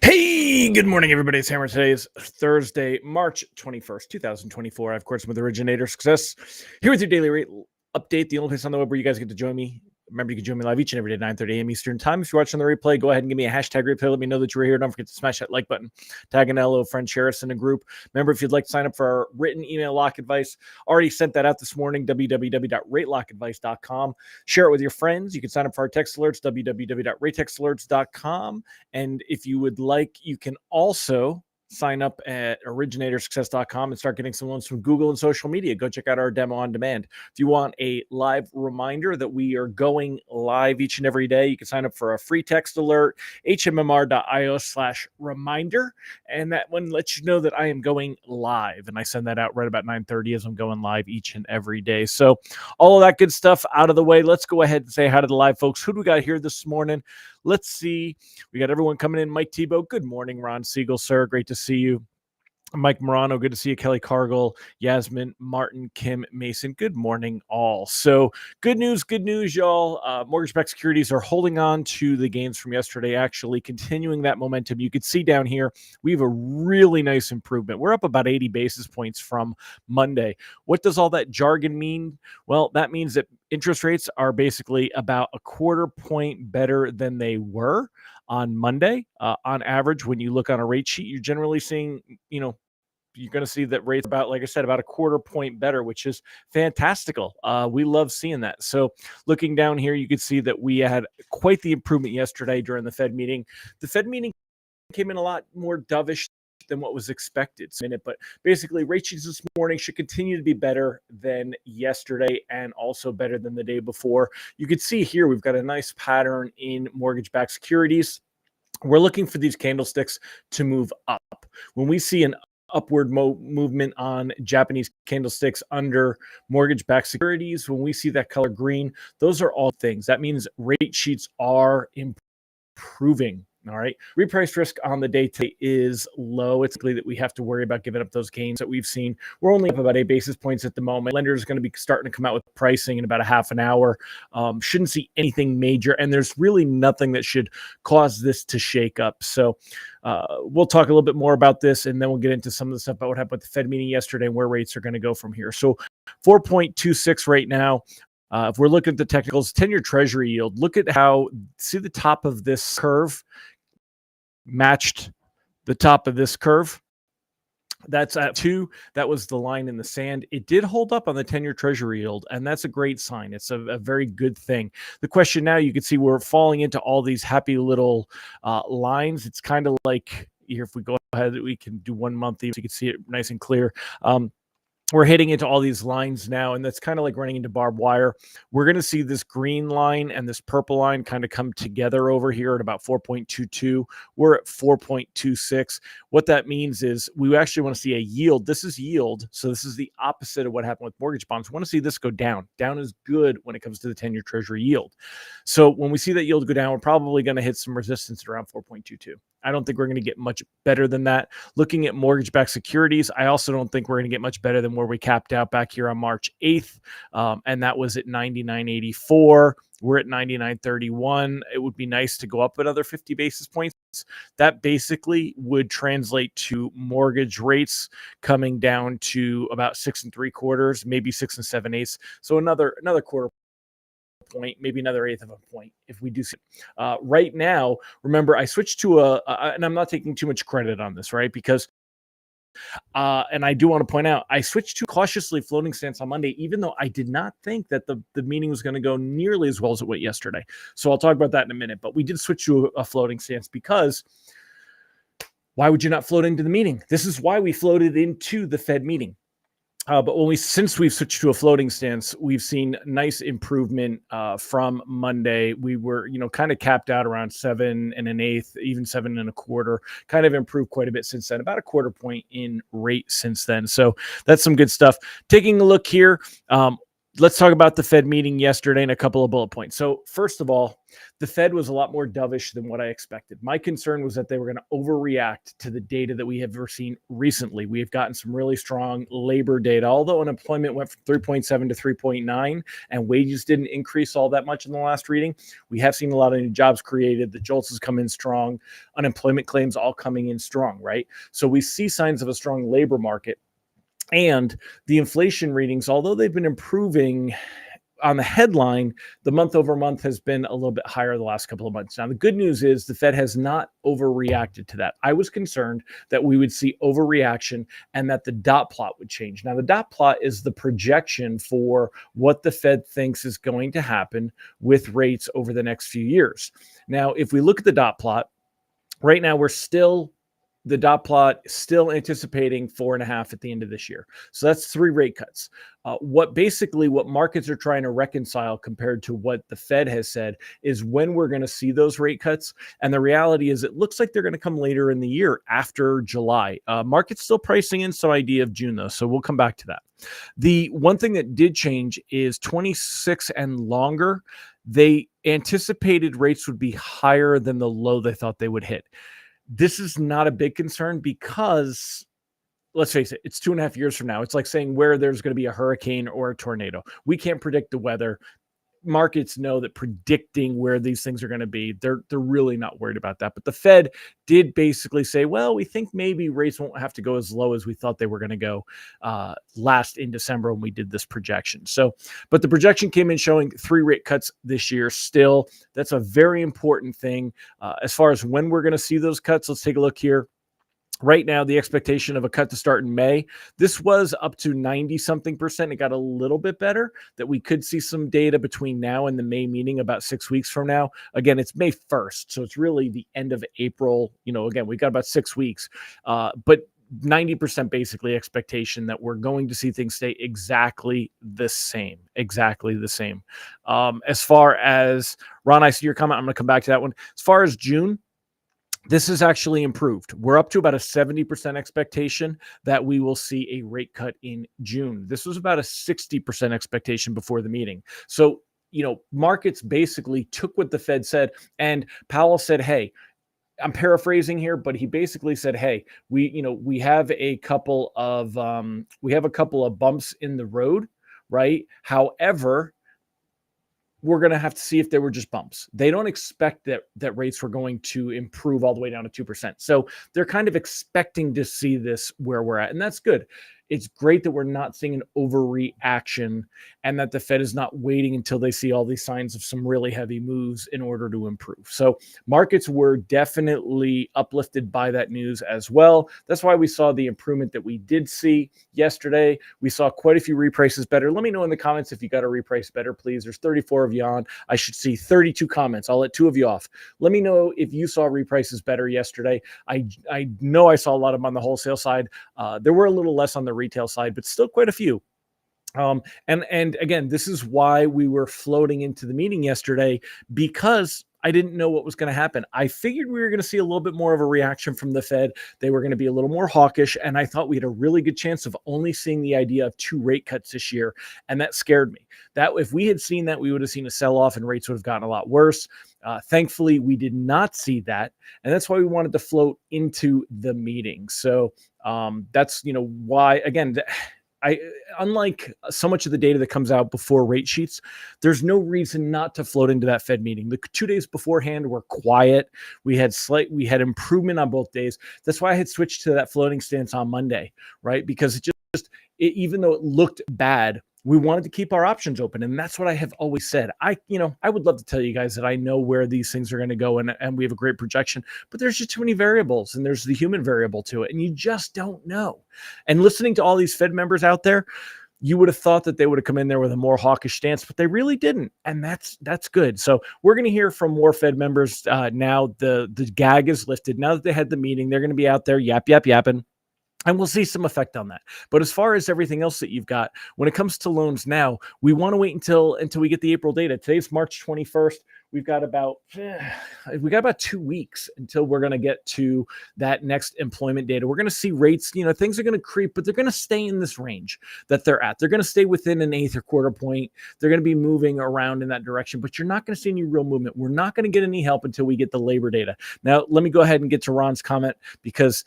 Hey, good morning, everybody. It's Hammer. Today is Thursday, March 21st, 2024. I, of course, I'm with Originator Success. Here with your daily rate update, the only place on the web where you guys get to join me. Remember, you can join me live each and every day at 9:30 a.m. Eastern Time. If you're watching the replay, go ahead and give me a hashtag replay. Let me know that you were here. Don't forget to smash that like button. Tag an LO friend, share us in a group. Remember, if you'd like to sign up for our written email lock advice, already sent that out this morning, www.ratelockadvice.com. Share it with your friends. You can sign up for our text alerts, www.ratetextalerts.com. And if you would like, you can also sign up at originatorssuccess.com and start getting some loans from Google and social media. Go check out our demo on demand. If you want a live reminder that we are going live each and every day, you can sign up for a free text alert, hmmr.io/reminder. And that one lets you know that I am going live. And I send that out right about 9:30 as I'm going live each and every day. So all of that good stuff out of the way. Let's go ahead and say hi to the live folks. Who do we got here this morning? Let's see. We got everyone coming in. Mike Tebow. Good morning, Ron Siegel, sir. Great to see you. Mike Morano, good to see you. Kelly Cargill, Yasmin, Martin, Kim, Mason. Good morning, all. So good news, y'all. Mortgage-backed securities are holding on to the gains from yesterday, actually continuing that momentum. You could see down here, we have a really nice improvement. We're up about 80 basis points from Monday. What does all that jargon mean? Well, that means that interest rates are basically about a quarter point better than they were on Monday. On average, when you look on a rate sheet, you're generally seeing, you're going to see that rates about, like I said, about a quarter point better, which is fantastical. We love seeing that. So looking down here, you can see that we had quite the improvement yesterday during the Fed meeting. The Fed meeting came in a lot more dovish than what was expected. But basically, rate sheets this morning should continue to be better than yesterday and also better than the day before. You can see here we've got a nice pattern in mortgage-backed securities. We're looking for these candlesticks to move up. When we see an upward movement on Japanese candlesticks under mortgage-backed securities, when we see that color green, those are all things. That means rate sheets are improving. All right. Reprice risk on the day today is low. It's likely that we have to worry about giving up those gains that we've seen. We're only up about 8 basis points at the moment. Lender is going to be starting to come out with pricing in about a half an hour. Shouldn't see anything major. And there's really nothing that should cause this to shake up. So we'll talk a little bit more about this, and then we'll get into some of the stuff about what happened with the Fed meeting yesterday and where rates are going to go from here. So 4.26 right now. If we're looking at the technicals, 10-year treasury yield, look at how, see the top of this curve matched the top of this curve. That's at 2. That was the line in the sand. It did hold up on the 10-year treasury yield, and that's a great sign. It's a very good thing. The question now, you can see we're falling into all these happy little lines. It's kind of like here, if we go ahead, we can do 1 month, so you can see it nice and clear. We're hitting into all these lines now, and that's kind of like running into barbed wire. We're going to see this green line and this purple line kind of come together over here at about 4.22. We're at 4.26. What that means is we actually want to see a yield. This is yield, so this is the opposite of what happened with mortgage bonds. We want to see this go down. Down is good when it comes to the 10-year treasury yield. So when we see that yield go down, we're probably going to hit some resistance at around 4.22. I don't think we're going to get much better than that. Looking at mortgage-backed securities, I also don't think we're going to get much better than where we capped out back here on March 8th, and that was at 99.84. We're at 99.31. It would be nice to go up another 50 basis points. That basically would translate to mortgage rates coming down to about 6 3/4, maybe 6 7/8. So another quarter point, maybe another 1/8 of a point if we do see it. Right now, remember, I switched to and I'm not taking too much credit on this, right? Because and I do want to point out, I switched to cautiously floating stance on Monday, even though I did not think that the meeting was going to go nearly as well as it went yesterday. So I'll talk about that in a minute. But we did switch to a floating stance because why would you not float into the meeting? This is why we floated into the Fed meeting. But since we've switched to a floating stance, we've seen nice improvement from Monday. We were, kind of capped out around 7 1/8, even 7 1/4. Kind of improved quite a bit since then, about a quarter point in rate since then. So that's some good stuff. Taking a look here, let's talk about the Fed meeting yesterday and a couple of bullet points. So first of all, the Fed was a lot more dovish than what I expected. My concern was that they were going to overreact to the data that we have seen recently. We have gotten some really strong labor data, although unemployment went from 3.7 to 3.9 and wages didn't increase all that much in the last reading. We have seen a lot of new jobs created. The JOLTS has come in strong. Unemployment claims all coming in strong, right? So we see signs of a strong labor market. And the inflation readings, although they've been improving on the headline, the month over month has been a little bit higher the last couple of months. Now, the good news is the Fed has not overreacted to that. I was concerned that we would see overreaction and that the dot plot would change. Now, the dot plot is the projection for what the Fed thinks is going to happen with rates over the next few years. Now, if we look at the dot plot, right now the dot plot still anticipating 4.5 at the end of this year. So that's 3 rate cuts. What markets are trying to reconcile compared to what the Fed has said is when we're going to see those rate cuts. And the reality is it looks like they're going to come later in the year after July. Market's still pricing in some idea of June though. So we'll come back to that. The one thing that did change is 26 and longer. They anticipated rates would be higher than the low they thought they would hit. This is not a big concern because, let's face it, it's 2.5 years from now. It's like saying where there's going to be a hurricane or a tornado. We can't predict the weather. Markets know that predicting where these things are going to be, they're really not worried about that. But the Fed did basically say, well, we think maybe rates won't have to go as low as we thought they were going to go last in December when we did this projection. So, but the projection came in showing 3 rate cuts this year still. That's a very important thing. As far as when we're going to see those cuts, let's take a look here. Right now, the expectation of a cut to start in May, this was up to 90-something%. It got a little bit better that we could see some data between now and the May meeting about 6 weeks from now. Again, it's May 1st, so it's really the end of April. Again, we've got about 6 weeks, but 90% basically expectation that we're going to see things stay exactly the same. As far as, Ron, I see your comment. I'm going to come back to that one. As far as June, this is actually improved. We're up to about a 70% expectation that we will see a rate cut in June. This was about a 60% expectation before the meeting. So, markets basically took what the Fed said, and Powell said, hey, I'm paraphrasing here, but he basically said, hey, we have a couple of bumps in the road, right? However, we're going to have to see if they were just bumps. They don't expect that rates were going to improve all the way down to 2%. So they're kind of expecting to see this where we're at. And that's good. It's great that we're not seeing an overreaction and that the Fed is not waiting until they see all these signs of some really heavy moves in order to improve. So markets were definitely uplifted by that news as well. That's why we saw the improvement that we did see yesterday. We saw quite a few reprices better. Let me know in the comments if you got a reprice better, please. There's 34 of you on. I should see 32 comments. I'll let 2 of you off. Let me know if you saw reprices better yesterday. I know I saw a lot of them on the wholesale side. There were a little less on the retail side, but still quite a few. And again, this is why we were floating into the meeting yesterday, because I didn't know what was going to happen. I figured we were going to see a little bit more of a reaction from the Fed. They were going to be a little more hawkish, and I thought we had a really good chance of only seeing the idea of 2 rate cuts this year, and that scared me. That if we had seen that, we would have seen a sell-off and rates would have gotten a lot worse. Thankfully, we did not see that, and that's why we wanted to float into the meeting. So that's why, again, unlike so much of the data that comes out before rate sheets, there's no reason not to float into that Fed meeting. The 2 days beforehand were quiet. We had improvement on both days. That's why I had switched to that floating stance on Monday, right? Because even though it looked bad, we wanted to keep our options open. And that's what I have always said. I would love to tell you guys that I know where these things are going to go and we have a great projection, but there's just too many variables, and there's the human variable to it. And you just don't know. And listening to all these Fed members out there, you would have thought that they would have come in there with a more hawkish stance, but they really didn't. And that's good. So we're going to hear from more Fed members now. The gag is lifted. Now that they had the meeting, they're going to be out there yapping. And we'll see some effect on that. But as far as everything else that you've got, when it comes to loans now, we want to wait until we get the April data. Today's March 21st. We've got about we got about 2 weeks until we're going to get to that next employment data. We're going to see rates, things are going to creep, but they're going to stay in this range that they're at. They're going to stay within an eighth or quarter point. They're going to be moving around in that direction, but you're not going to see any real movement. We're not going to get any help until we get the labor data. Now, let me go ahead and get to Ron's comment, because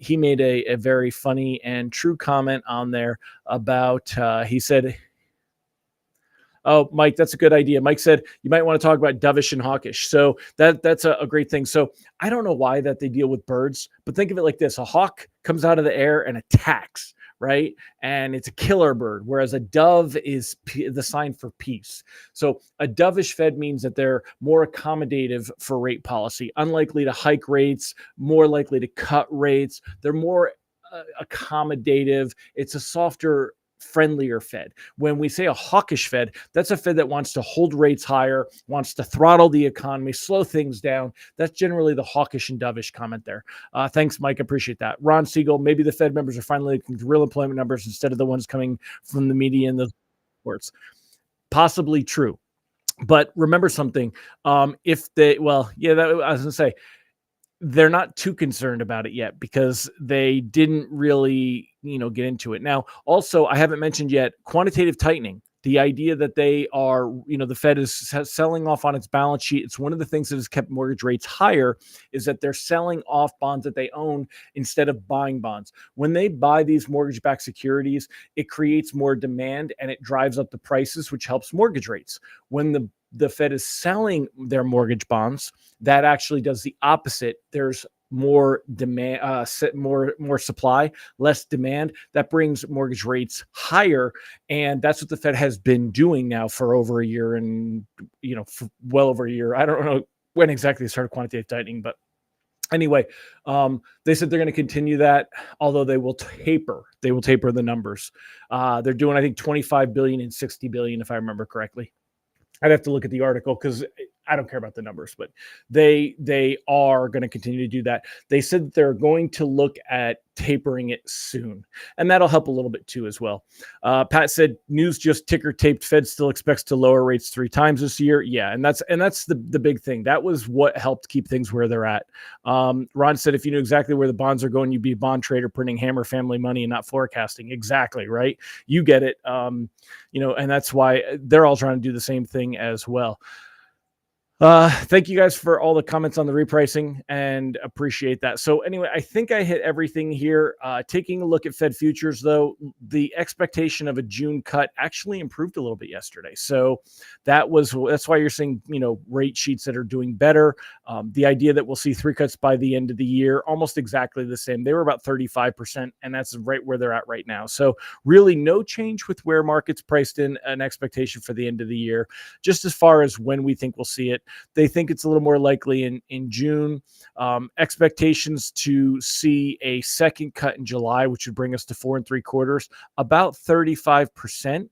he made a very funny and true comment on there about, he said, "Oh, Mike, that's a good idea." Mike said, "You might want to talk about dovish and hawkish." So that's a great thing. So I don't know why that they deal with birds, but think of it like this. A hawk comes out of the air and attacks, right? And it's a killer bird, whereas a dove is the sign for peace. So a dovish Fed means that they're more accommodative for rate policy, unlikely to hike rates, more likely to cut rates. They're more accommodative. It's a softer, friendlier Fed. When we say a hawkish Fed, that's a Fed that wants to hold rates higher, wants to throttle the economy, slow things down. That's generally the hawkish and dovish comment there. Thanks, Mike. Appreciate that. Ron Siegel, maybe the Fed members are finally looking at real employment numbers instead of the ones coming from the media and the reports. Possibly true. But remember something. If they, well, yeah, that, I was going to say, they're not too concerned about it yet because they didn't really, get into it. Now, also, I haven't mentioned yet quantitative tightening. The idea that they are, the Fed is selling off on its balance sheet. It's one of the things that has kept mortgage rates higher, is that they're selling off bonds that they own instead of buying bonds. When they buy these mortgage-backed securities, it creates more demand and it drives up the prices, which helps mortgage rates. When the Fed is selling their mortgage bonds, that actually does the opposite. There's more demand, more supply, less demand. That brings mortgage rates higher, and that's what the Fed has been doing now for over a year, and for well over a year. I don't know when exactly they started quantitative tightening, but anyway, they said they're going to continue that, although they will taper. They will taper the numbers. They're doing, I think, 25 billion and 60 billion, if I remember correctly. I'd have to look at the article because I don't care about the numbers, but they are going to continue to do that. They said that they're going to look at tapering it soon, and that'll help a little bit too as well. Pat said news just ticker taped. Fed still expects to lower rates 3 times this year. Yeah, and that's the big thing. That was what helped keep things where they're at. Ron said if you knew exactly where the bonds are going, you'd be a bond trader printing Hammer family money and not forecasting. Exactly right. You get it. And that's why they're all trying to do the same thing as well. Thank you guys for all the comments on the repricing and appreciate that. So anyway, I think I hit everything here. Taking a look at Fed futures, though, the expectation of a June cut actually improved a little bit yesterday. So that's why you're seeing, rate sheets that are doing better. The idea that we'll see 3 cuts by the end of the year, almost exactly the same. They were about 35%, and that's right where they're at right now. So really no change with where markets priced in an expectation for the end of the year. Just as far as when we think we'll see it, they think it's a little more likely in June. Expectations to see a second cut in July, which would bring us to 4 3/4, about 35%.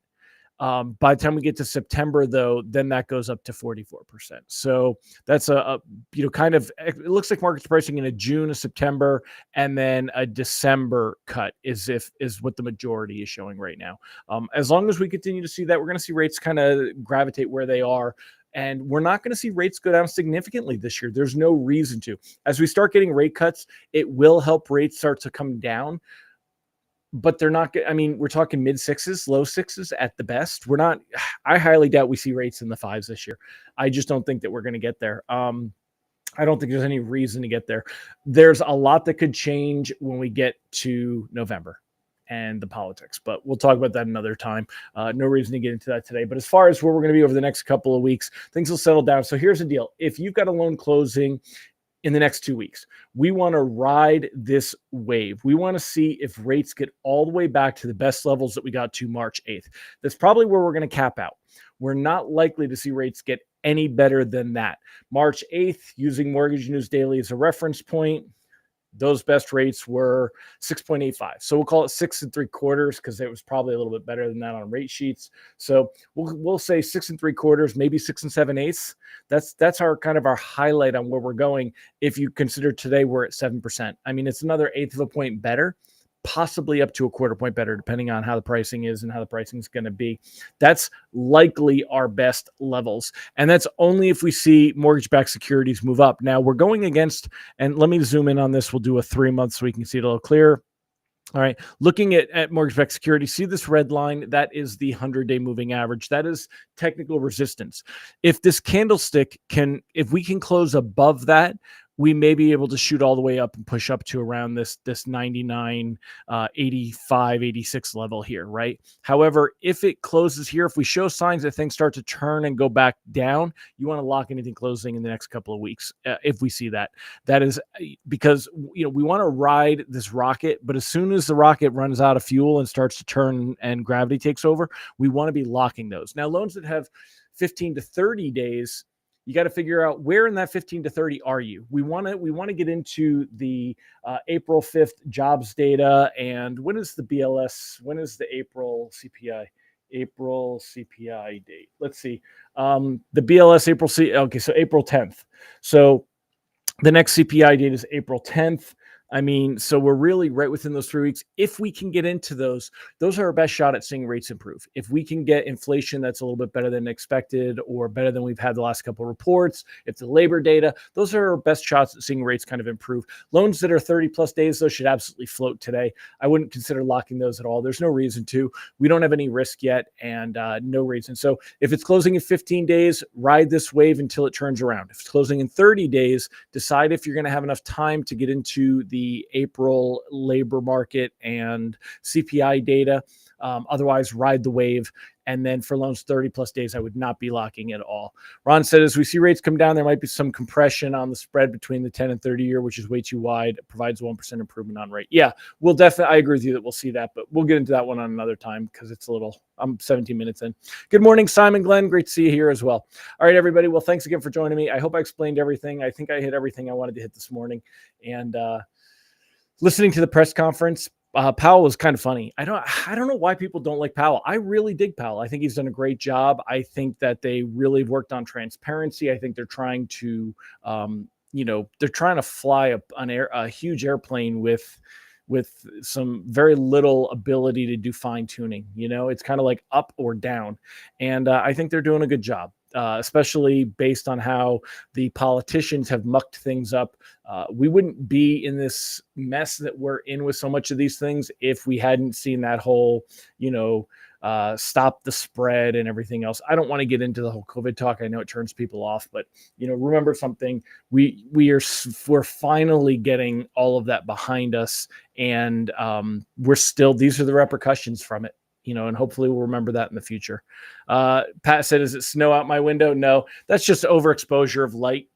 By the time we get to September, though, then that goes up to 44%. So that's kind of, it looks like markets pricing in a June, a September, and then a December cut is what the majority is showing right now. As long as we continue to see that, we're going to see rates kind of gravitate where they are. And we're not going to see rates go down significantly this year. There's no reason to. As we start getting rate cuts, it will help rates start to come down. But they're not, we're talking mid 6s, low 6s at the best. I highly doubt we see rates in the 5s this year. I just don't think that we're going to get there. I don't think there's any reason to get there. There's a lot that could change when we get to November and the politics, but we'll talk about that another time. No reason to get into that today. But as far as where we're going to be over the next couple of weeks, things will settle down. So here's the deal. If you've got a loan closing in the next 2 weeks, we want to ride this wave. We want to see if rates get all the way back to the best levels that we got to March 8th. That's probably where we're going to cap out. We're not likely to see rates get any better than that. March 8th, using Mortgage News Daily as a reference point, those best rates were 6.85. So we'll call it 6 3/4 because it was probably a little bit better than that on rate sheets. So we'll say 6 3/4, maybe 6 7/8. That's our kind of our highlight on where we're going. If you consider today we're at 7%. It's another eighth of a point better, possibly up to a quarter point better, depending on how the pricing is and how the pricing is going to be. That's likely our best levels. And that's only if we see mortgage-backed securities move up. Now we're going against, and let me zoom in on this. We'll do a 3-month so we can see it a little clearer. All right. Looking at mortgage-backed security, see this red line? That is the 100-day moving average. That is technical resistance. If this candlestick if we can close above that, we may be able to shoot all the way up and push up to around this 99, 85, 86 level here, right? However, if it closes here, if we show signs that things start to turn and go back down, you want to lock anything closing in the next couple of weeks. If we see that, that is because we want to ride this rocket, but as soon as the rocket runs out of fuel and starts to turn and gravity takes over, we want to be locking those. Now, loans that have 15 to 30 days, you got to figure out where in that 15 to 30 are you. We want to get into the April 5th jobs data. And when is the BLS? When is the April CPI? April CPI date. Let's see. The BLS okay, so April 10th. So the next CPI date is April 10th. I mean, so we're really right within those 3 weeks. If we can get into those are our best shot at seeing rates improve. If we can get inflation that's a little bit better than expected or better than we've had the last couple of reports, if the labor data, those are our best shots at seeing rates kind of improve. Loans that are 30 plus days, those should absolutely float today. I wouldn't consider locking those at all. There's no reason to. We don't have any risk yet and no reason. So if it's closing in 15 days, ride this wave until it turns around. If it's closing in 30 days, decide if you're going to have enough time to get into the April labor market and CPI data. Otherwise, ride the wave. And then for loans 30 plus days, I would not be locking at all. Ron said, as we see rates come down, there might be some compression on the spread between the 10 and 30 year, which is way too wide. It provides 1% improvement on rate. Yeah, we'll definitely, I agree with you that we'll see that, but we'll get into that one on another time because it's I'm 17 minutes in. Good morning, Simon Glenn. Great to see you here as well. All right, everybody. Well, thanks again for joining me. I hope I explained everything. I think I hit everything I wanted to hit this morning. And listening to the press conference, Powell was kind of funny. I don't know why people don't like Powell. I really dig Powell. I think he's done a great job. I think that they really worked on transparency. I think they're trying to, they're trying to fly a huge airplane with some very little ability to do fine tuning. It's kind of like up or down. And I think they're doing a good job. Especially based on how the politicians have mucked things up. We wouldn't be in this mess that we're in with so much of these things if we hadn't seen that whole, stop the spread and everything else. I don't want to get into the whole COVID talk. I know it turns people off, but remember something. We're finally getting all of that behind us, and these are the repercussions from it. And hopefully we'll remember that in the future. Pat said, "Is it snow out my window?" No, that's just overexposure of light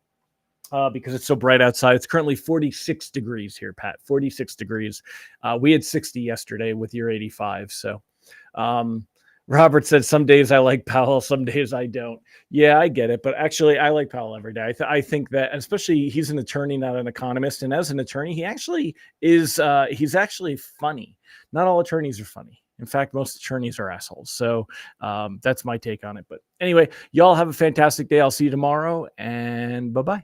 because it's so bright outside. It's currently 46 degrees here, Pat. 46 degrees. We had 60 yesterday with your 85. So Robert said, "Some days I like Powell, some days I don't." Yeah, I get it. But actually, I like Powell every day. I think that, especially, he's an attorney, not an economist. And as an attorney, he actually is, he's actually funny. Not all attorneys are funny. In fact, most attorneys are assholes. So that's my take on it. But anyway, y'all have a fantastic day. I'll see you tomorrow, and bye-bye.